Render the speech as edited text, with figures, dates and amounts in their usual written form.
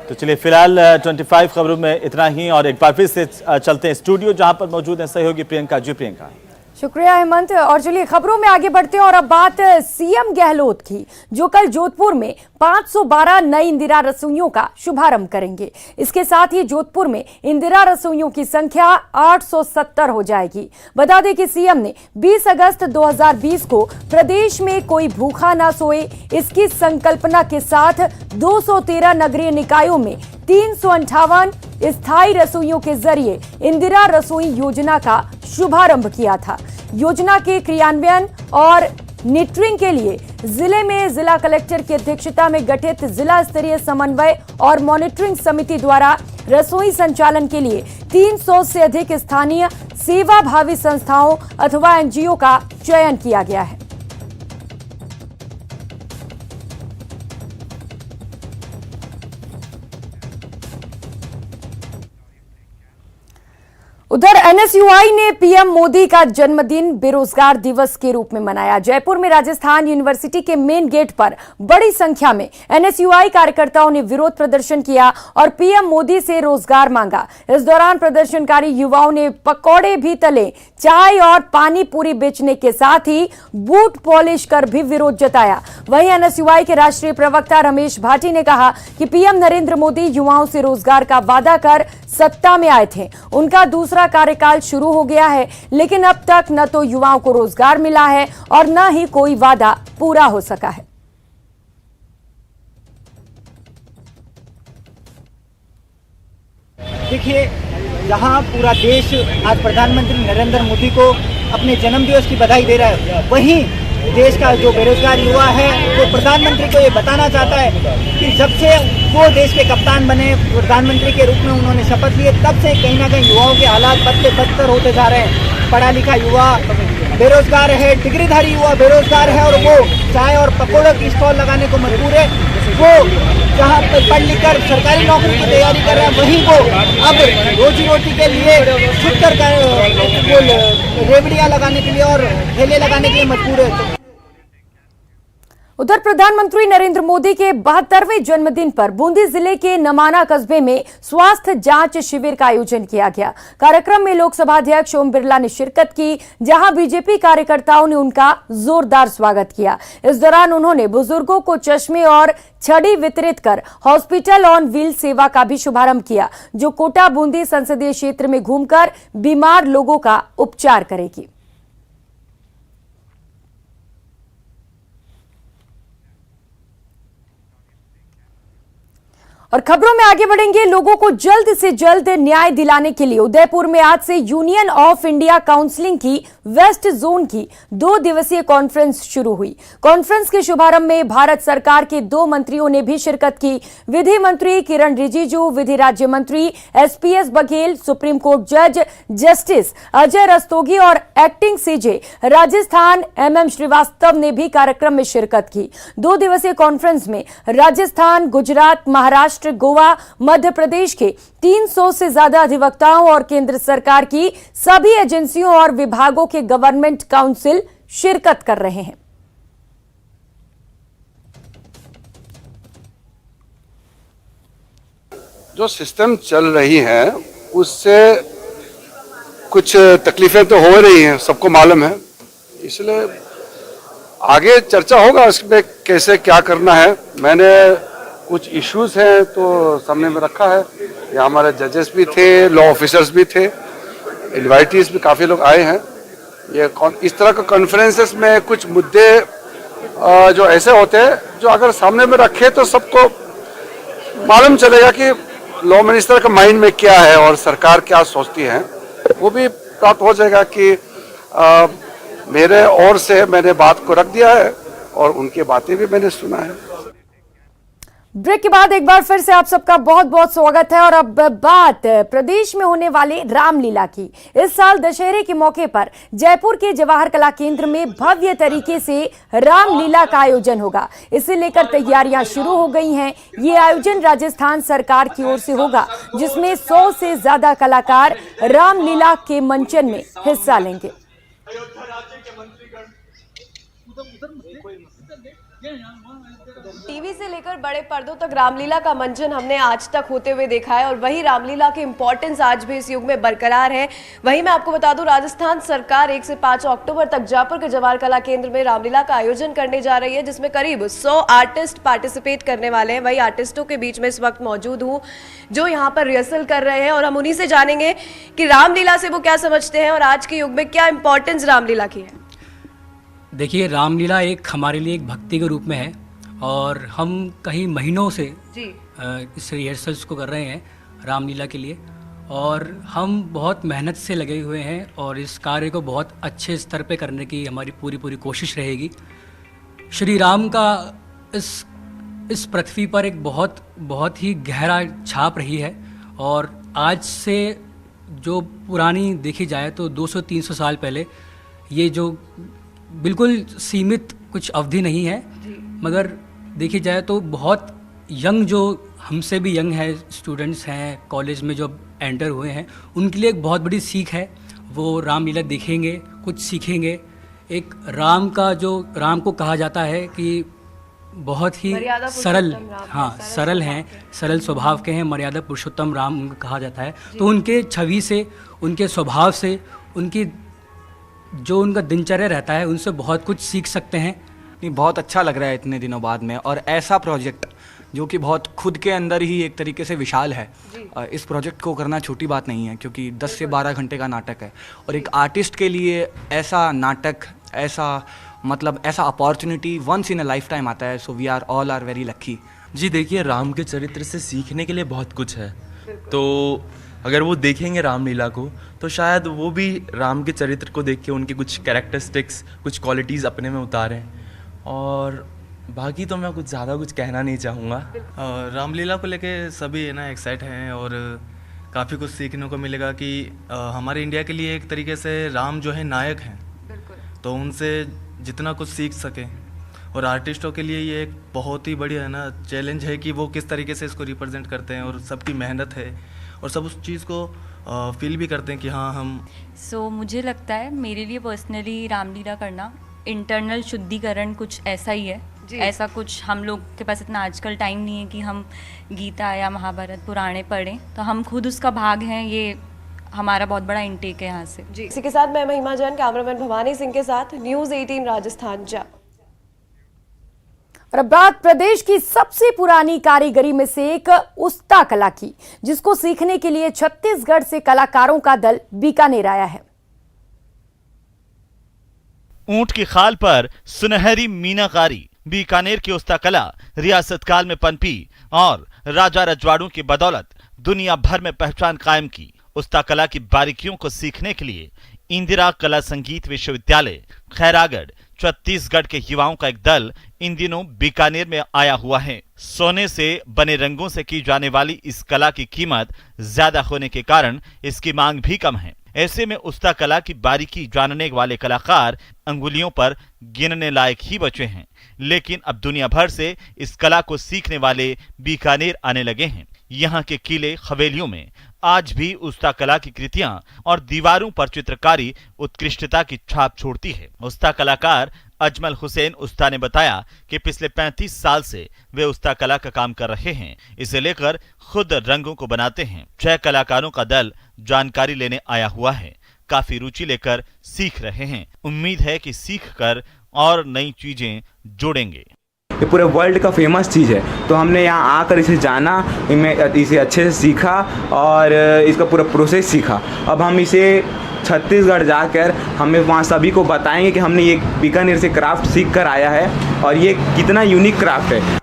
तो चलिए फिलहाल 25 खबरों में इतना ही, और एक बार फिर से चलते हैं स्टूडियो जहां पर मौजूद है सहयोगी प्रियंका। जी प्रियंका। शुक्रिया हेमंत। और चलिए खबरों में आगे बढ़ते हैं और अब बात सीएम गहलोत की, जो कल जोधपुर में 512 नई इंदिरा रसोइयों का शुभारंभ करेंगे। इसके साथ ही जोधपुर में इंदिरा रसोइयों की संख्या 870 हो जाएगी। बता दें कि सीएम ने 20 अगस्त 2020 को प्रदेश में कोई भूखा ना सोए, इसकी संकल्पना के साथ 213 नगरीय निकायों में 358 स्थायी रसोइयों के जरिए इंदिरा रसोई योजना का शुभारंभ किया था। योजना के क्रियान्वयन और नीटरिंग के लिए जिले में जिला कलेक्टर की अध्यक्षता में गठित जिला स्तरीय समन्वय और मॉनिटरिंग समिति द्वारा रसोई संचालन के लिए 300 से अधिक स्थानीय सेवाभावी संस्थाओं अथवा एनजीओ का चयन किया गया है। उधर एनएसयूआई ने पीएम मोदी का जन्मदिन बेरोजगार दिवस के रूप में मनाया। जयपुर में राजस्थान यूनिवर्सिटी के मेन गेट पर बड़ी संख्या में एनएसयूआई कार्यकर्ताओं ने विरोध प्रदर्शन किया और पीएम मोदी से रोजगार मांगा। इस दौरान प्रदर्शनकारी युवाओं ने पकौड़े भी तले, चाय और पानी पूरी बेचने के साथ ही बूट पॉलिश कर भी विरोध जताया। वहीं एनएसयूआई के राष्ट्रीय प्रवक्ता रमेश भाटी ने कहा कि पीएम नरेंद्र मोदी युवाओं से रोजगार का वादा कर सत्ता में आए थे। उनका दूसरा कार्यकाल शुरू हो गया है, लेकिन अब तक न तो युवाओं को रोजगार मिला है और न ही कोई वादा पूरा हो सका है। देखिए, जहां पूरा देश आज प्रधानमंत्री नरेंद्र मोदी को अपने जन्मदिवस की बधाई दे रहा है, वहीं देश का जो बेरोजगार युवा है वो प्रधानमंत्री को ये बताना चाहता है कि जब से वो देश के कप्तान बने, प्रधानमंत्री के रूप में उन्होंने शपथ लिए, तब से कहीं ना कहीं युवाओं के हालात बदतर होते जा रहे हैं। पढ़ा लिखा युवा बेरोजगार है, डिग्रीधारी युवा बेरोजगार है और वो चाय और पकौड़ों की स्टॉल लगाने को मजबूर है। वो जहाँ पर पढ़ लिख कर सरकारी नौकरी की तैयारी कर रहे हैं, वहीं वो अब रोजी रोटी के लिए छुटकर रेवड़ियाँ लगाने के लिए और ठेले लगाने के लिए मजबूर है। उधर प्रधानमंत्री नरेंद्र मोदी के 72वें जन्मदिन पर बूंदी जिले के नमाना कस्बे में स्वास्थ्य जांच शिविर का आयोजन किया गया। कार्यक्रम में लोकसभा अध्यक्ष ओम बिरला ने शिरकत की, जहां बीजेपी कार्यकर्ताओं ने उनका जोरदार स्वागत किया। इस दौरान उन्होंने बुजुर्गों को चश्मे और छड़ी वितरित कर हॉस्पिटल ऑन व्हील सेवा का भी शुभारंभ किया, जो कोटा बूंदी संसदीय क्षेत्र में घूमकर बीमार लोगों का उपचार करेगी। और खबरों में आगे बढ़ेंगे। लोगों को जल्द से जल्द न्याय दिलाने के लिए उदयपुर में आज से यूनियन ऑफ इंडिया काउंसिलिंग की वेस्ट जोन की 2 दिवसीय कॉन्फ्रेंस शुरू हुई। कॉन्फ्रेंस के शुभारंभ में भारत सरकार के 2 मंत्रियों ने भी शिरकत की। विधि मंत्री किरण रिजिजू, विधि राज्य मंत्री एसपीएस बघेल, सुप्रीम कोर्ट जज जस्टिस अजय रस्तोगी और acting CJ Rajasthan MM Srivastava ने भी कार्यक्रम में शिरकत की। 2 दिवसीय कॉन्फ्रेंस में राजस्थान, गुजरात, महाराष्ट्र, गोवा, मध्य प्रदेश के 300 से ज्यादा अधिवक्ताओं और केंद्र सरकार की सभी एजेंसियों और विभागों के गवर्नमेंट काउंसिल शिरकत कर रहे हैं। जो सिस्टम चल रही है उससे कुछ तकलीफें तो हो रही हैं, सबको मालूम है। इसलिए आगे चर्चा होगा इसमें कैसे क्या करना है। मैंने कुछ इश्यूज हैं तो सामने में रखा है। यहाँ हमारे जजेस भी थे, लॉ ऑफिसर्स भी थे, इन्वाइटीज भी काफ़ी लोग आए हैं। ये इस तरह का कॉन्फ्रेंसेस में कुछ मुद्दे जो ऐसे होते हैं जो अगर सामने में रखे तो सबको मालूम चलेगा कि लॉ मिनिस्टर का माइंड में क्या है और सरकार क्या सोचती है। वो भी प्राप्त हो जाएगा कि मेरे ओर से मैंने बात को रख दिया है और उनकी बातें भी मैंने सुना है। ब्रेक के बाद एक बार फिर से आप सबका बहुत बहुत स्वागत है। और अब बात प्रदेश में होने वाले रामलीला की। इस साल दशहरे के मौके पर जयपुर के जवाहर कला केंद्र में भव्य तरीके से रामलीला का आयोजन होगा। इसे लेकर तैयारियां शुरू हो गई हैं। ये आयोजन राजस्थान सरकार की ओर से होगा, जिसमें 100 से ज्यादा कलाकार रामलीला के मंचन में हिस्सा लेंगे। टीवी से लेकर बड़े पर्दों तक रामलीला का मंचन हमने आज तक होते हुए देखा है और वही रामलीला की इम्पोर्टेंस आज भी इस युग में बरकरार है। वहीं मैं आपको बता दूं, राजस्थान सरकार 1 से 5 अक्टूबर तक जयपुर के जवाहर कला केंद्र में रामलीला का आयोजन करने जा रही है, जिसमें करीब 100 आर्टिस्ट पार्टिसिपेट करने वाले हैं। वही आर्टिस्टों के बीच में इस वक्त मौजूद हूँ जो यहाँ पर रिहर्सल कर रहे हैं और हम उन्हीं से जानेंगे कि रामलीला से वो क्या समझते हैं और आज के युग में क्या इंपॉर्टेंस रामलीला की है। देखिए, रामलीला एक हमारे लिए एक भक्ति के रूप में है और हम कई महीनों से इस रिहर्सल्स को कर रहे हैं रामलीला के लिए और हम बहुत मेहनत से लगे हुए हैं और इस कार्य को बहुत अच्छे स्तर पे करने की हमारी पूरी कोशिश रहेगी। श्री राम का इस पृथ्वी पर एक बहुत ही गहरा छाप रही है और आज से जो पुरानी देखी जाए तो 200-300 साल पहले ये जो बिल्कुल सीमित कुछ अवधि नहीं है, मगर देखी जाए तो बहुत यंग, जो हमसे भी यंग है, स्टूडेंट्स हैं कॉलेज में जो एंटर हुए हैं, उनके लिए एक बहुत बड़ी सीख है। वो रामलीला देखेंगे, कुछ सीखेंगे। एक राम को कहा जाता है कि बहुत ही सरल, सरल हैं, सरल स्वभाव के हैं, मर्यादा पुरुषोत्तम राम उनको कहा जाता है। तो उनके छवि से, उनके स्वभाव से, उनका दिनचर्या रहता है, उनसे बहुत कुछ सीख सकते हैं। नहीं, बहुत अच्छा लग रहा है इतने दिनों बाद में, और ऐसा प्रोजेक्ट जो कि बहुत खुद के अंदर ही एक तरीके से विशाल है, इस प्रोजेक्ट को करना छोटी बात नहीं है, क्योंकि 10 से 12 घंटे का नाटक है और एक आर्टिस्ट के लिए ऐसा नाटक, ऐसा opportunity once in a lifetime आता है। So we are all very lucky. जी देखिए, राम के चरित्र से सीखने के लिए बहुत कुछ है, तो अगर वो देखेंगे रामलीला को तो शायद वो भी राम के चरित्र को देख के उनके कुछ कैरेक्टरिस्टिक्स, कुछ क्वालिटीज़ अपने में उतारें। और बाकी तो मैं ज़्यादा कुछ कहना नहीं चाहूँगा। रामलीला को लेके सभी एक्साइट हैं और काफ़ी कुछ सीखने को मिलेगा कि हमारे इंडिया के लिए एक तरीके से राम जो है नायक हैं, तो उनसे जितना कुछ सीख सकें। और आर्टिस्टों के लिए ये एक बहुत ही बड़ी चैलेंज है कि वो किस तरीके से इसको रिप्रेजेंट करते हैं, और सबकी मेहनत है और सब उस चीज़ को फील भी करते हैं कि हाँ हम। मुझे लगता है, मेरे लिए पर्सनली रामलीला करना इंटरनल शुद्धिकरण कुछ ऐसा ही है। ऐसा कुछ हम लोग के पास इतना आजकल टाइम नहीं है कि हम गीता या महाभारत पुराणे पढ़ें, तो हम खुद उसका भाग हैं। ये हमारा बहुत बड़ा इंटेक है यहाँ से। जी, इसी के साथ मैं महिमा जैन, कैमरामैन भवानी सिंह के साथ, न्यूज़ 18 राजस्थान जयपुर। और अब बात प्रदेश की सबसे पुरानी कारीगरी में से एक उस्ता कला की, जिसको सीखने के लिए छत्तीसगढ़ से कलाकारों का दल बीकानेर आया है। ऊंट की खाल पर सुनहरी मीनाकारी, बीकानेर की उस्ता कला रियासत काल में पनपी और राजा रजवाड़ों की बदौलत दुनिया भर में पहचान कायम की। उस्ता कला की बारीकियों को सीखने के लिए इंदिरा कला संगीत विश्वविद्यालय खैरागढ़ छत्तीसगढ़ के युवाओं का एक दल इन दिनों बीकानेर में आया हुआ है। सोने से बने रंगों से की जाने वाली इस कला की कीमत ज्यादा होने के कारण इसकी मांग भी कम है। ऐसे में उस्ता कला की बारीकी जानने वाले कलाकार अंगुलियों पर गिनने लायक ही बचे हैं, लेकिन अब दुनिया भर से इस कला को सीखने वाले बीकानेर आने लगे हैं। यहाँ के किले हवेलियों में आज भी उस्ता कला की कृतियां और दीवारों पर चित्रकारी उत्कृष्टता की छाप छोड़ती है। उस्ता कलाकार अजमल हुसैन उस्ता ने बताया कि पिछले 35 साल से वे उस्ता कला का काम कर रहे हैं। इसे लेकर खुद रंगों को बनाते हैं। 6 कलाकारों का दल जानकारी लेने आया हुआ है, काफी रुचि लेकर सीख रहे हैं। उम्मीद है कि सीखकर और नई चीजें जोड़ेंगे। ये पूरे वर्ल्ड का फेमस चीज़ है, तो हमने यहाँ आकर इसे जाना, इसे अच्छे से सीखा और इसका पूरा प्रोसेस सीखा। अब हम इसे छत्तीसगढ़ जाकर हमें वहाँ सभी को बताएंगे कि हमने ये बीकानेर से क्राफ्ट सीख कर आया है और ये कितना यूनिक क्राफ्ट है।